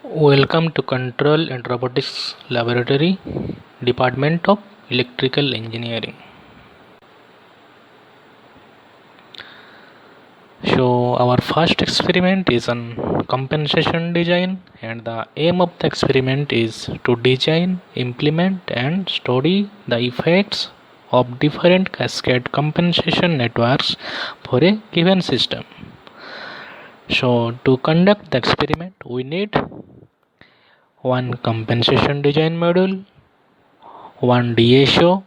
Welcome to Control and Robotics Laboratory, Department of Electrical Engineering. So our first experiment is on compensation design, and the aim of the experiment is to design, implement and study the effects of different cascade compensation networks for a given system. So to conduct the experiment we need one compensation design module, one DSO,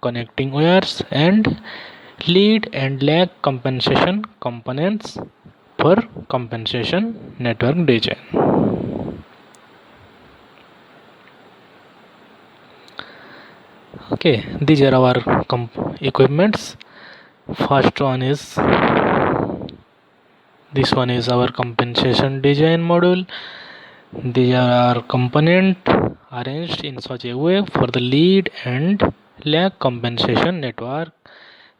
connecting wires and lead and lag compensation components for compensation network design. Okay, these are our equipments. First one is this one is our compensation design module. These are our component arranged in such a way for the lead and lag compensation network.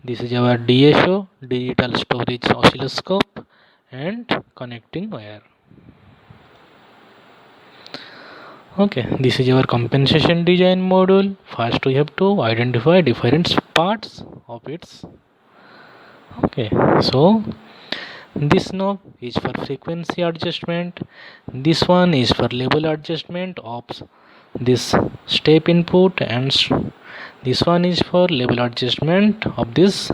This is our DSO, digital storage oscilloscope and connecting wire. Okay, this is our compensation design module. First we have to identify different parts of its. Okay, so this knob is for frequency adjustment. This one is for level adjustment of this step input, and this one is for level adjustment of this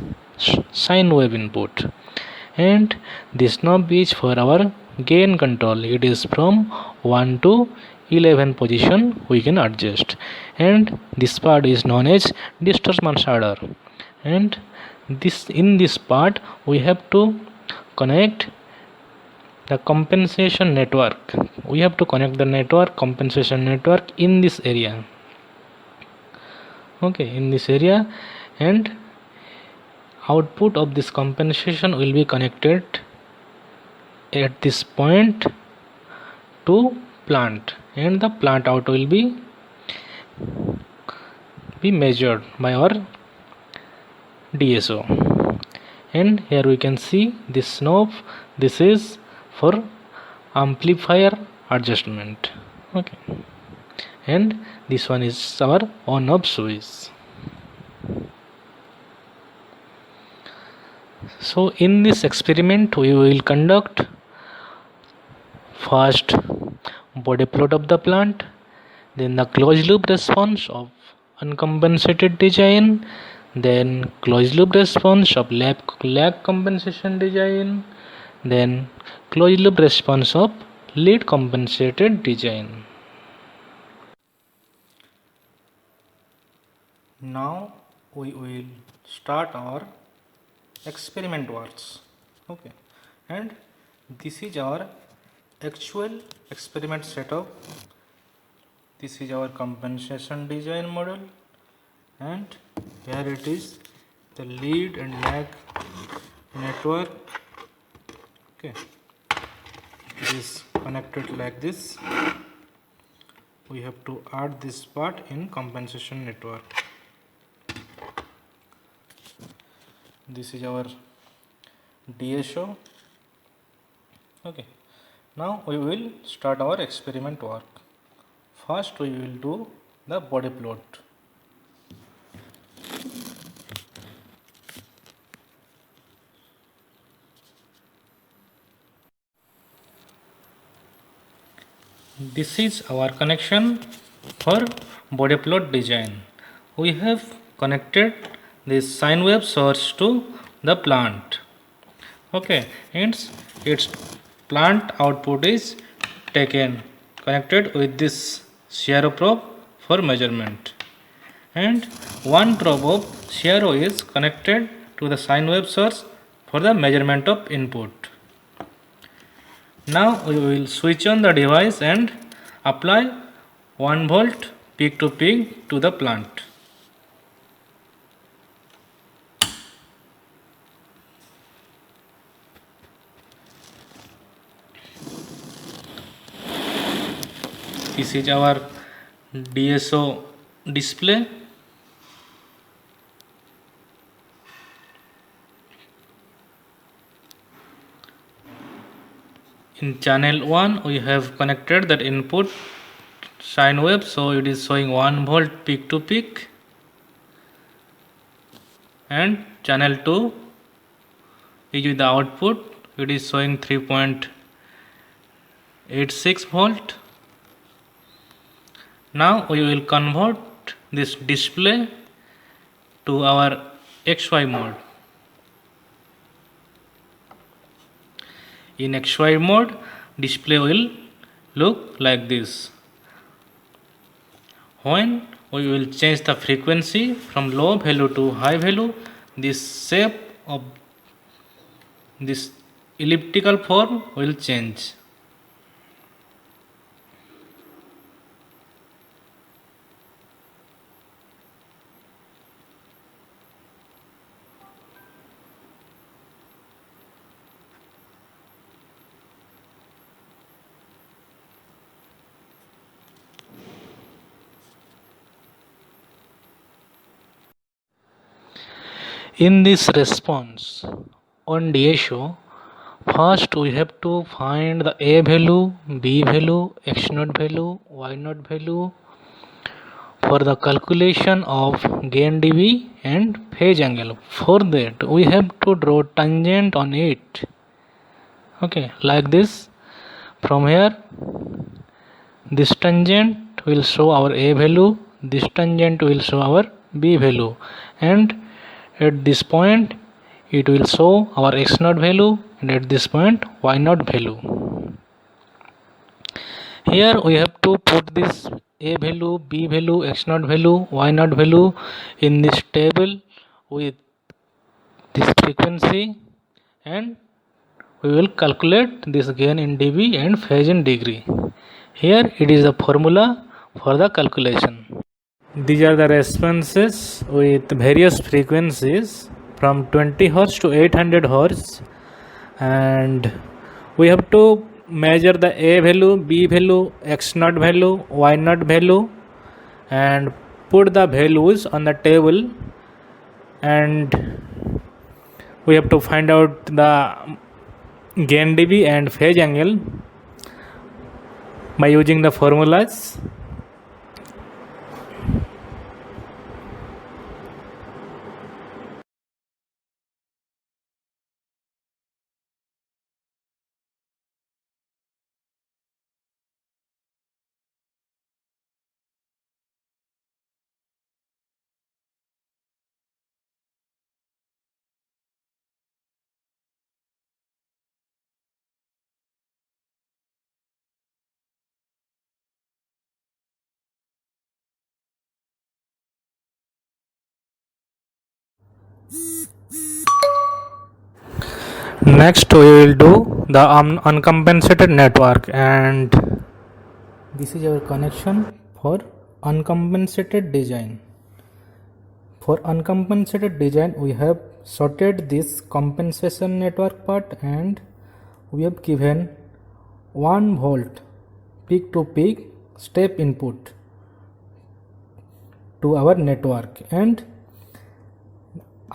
sine wave input. And this knob is for our gain control. It is from 1 to 11 position we can adjust, and this part is known as disturban shader. And in this part we have to connect the compensation network. We have to connect the network compensation network in this area. Okay, in this area, and output of this compensation will be connected at this point to plant, and the plant out will be measured by our DSO. And here we can see this knob. This is for amplifier adjustment. Okay, and this one is our on off switch. So in this experiment we will conduct first body plot of the plant, then the closed loop response of uncompensated design, then closed loop response of lag compensation design, then closed loop response of lead compensated design. Now we will start our experiment works. Okay, and this is our actual experiment setup. This is our compensation design model, and here it is the lead and lag network. Okay, it is connected like this. We have to add this part in compensation network. This is our DSO. Okay, now we will start our experiment work. First we will do the body plot. This is our connection for body plot design. We have connected this sine wave source to the plant. Okay, hence its plant output is taken connected with this CRO probe for measurement, and one probe of CRO is connected to the sine wave source for the measurement of input. Now we will switch on the device and apply 1 volt peak to peak to the plant. This is our DSO display. in channel 1 we have connected that input sine wave, so it is showing 1 volt peak to peak, and channel 2 is with the output, it is showing 3.86 volt. Now we will convert this display to our XY mode. In XY mode, display will look like this. When we will change the frequency from low value to high value, this shape of this elliptical form will change. In this response on DSO, first we have to find the A value, B value, X naught value, Y naught value for the calculation of gain dB and phase angle. For that we have to draw tangent on it. Okay, like this. From here, this tangent will show our A value, this tangent will show our B value, and at this point it will show our X naught value, and at this point Y naught value. Here we have to put this A value, B value, X naught value, Y naught value in this table with this frequency, and we will calculate this gain in dB and phase in degree. Here it is the formula for the calculation. These are the responses with various frequencies from 20 Hz to 800 Hz, and we have to measure the A value, B value, X naught value, Y naught value, and put the values on the table, and we have to find out the gain dB and phase angle by using the formulas. Next we will do the uncompensated network, and this is our connection for uncompensated design. For uncompensated design we have sorted this compensation network part, and we have given 1 volt peak to peak step input to our network, and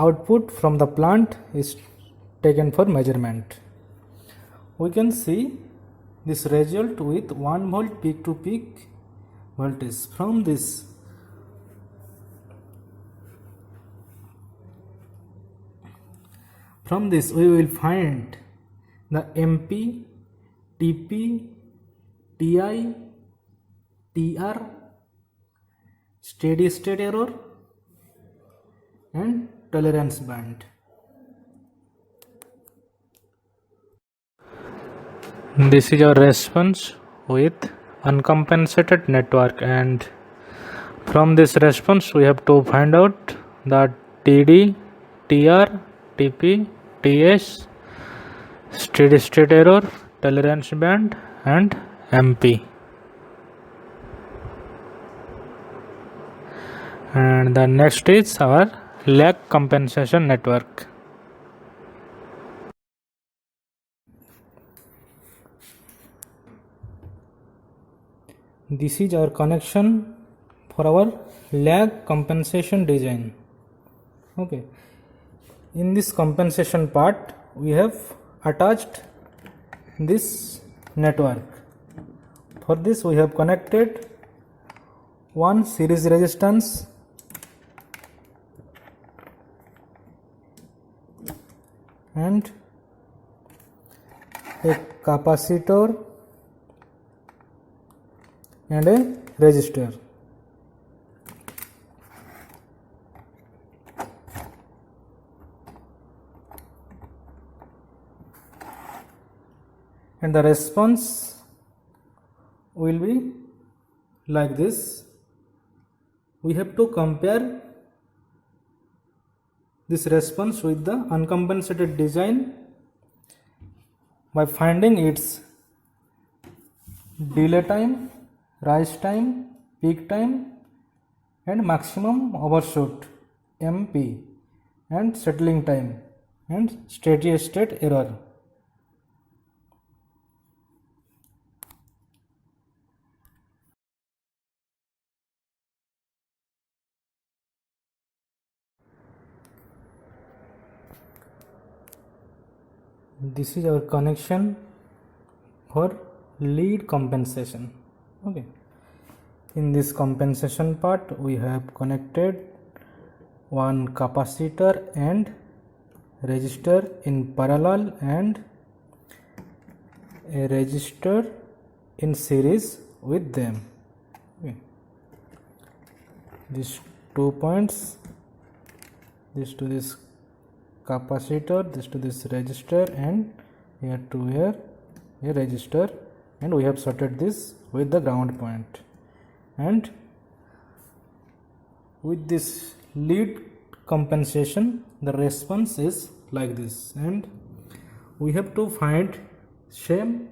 output from the plant is taken for measurement. We can see this result with 1 volt peak to peak voltage. From this we will find the MP, TP, TI, TR, steady state error, and tolerance band. This is our response with uncompensated network, and from this response we have to find out the TD, TR, TP, TS, steady state error, tolerance band, and MP. And the next is our lag compensation network. This is our connection for our lag compensation design. Okay, in this compensation part we have attached this network. For this we have connected one series resistance and a capacitor and a resistor. And the response will be like this. We have to compare this response with the uncompensated design by finding its delay time, rise time, peak time and maximum overshoot MP and settling time and steady state error. This is our connection for lead compensation. Okay. In this compensation part, we have connected one capacitor and resistor in parallel and a resistor in series with them. Okay. These 2 points, this to this capacitor, this to this resistor, and here to here a resistor, and we have sorted this with the ground point. And with this lead compensation, the response is like this, and we have to find same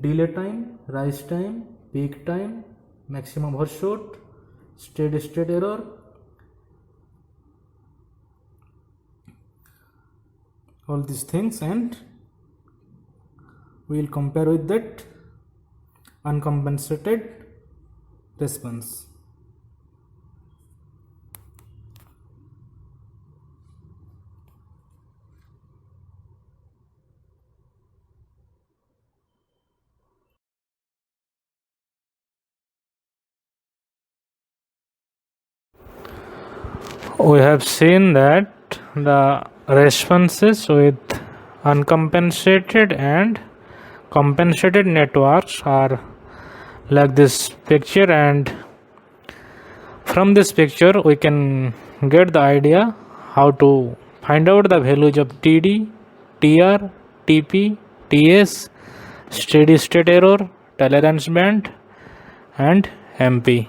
delay time, rise time, peak time, maximum overshoot, steady state error, all these things, and we will compare with that uncompensated response. We have seen that the responses with uncompensated and compensated networks are like this picture, and from this picture we can get the idea how to find out the values of TD, TR, TP, TS, steady state error, tolerance band and MP.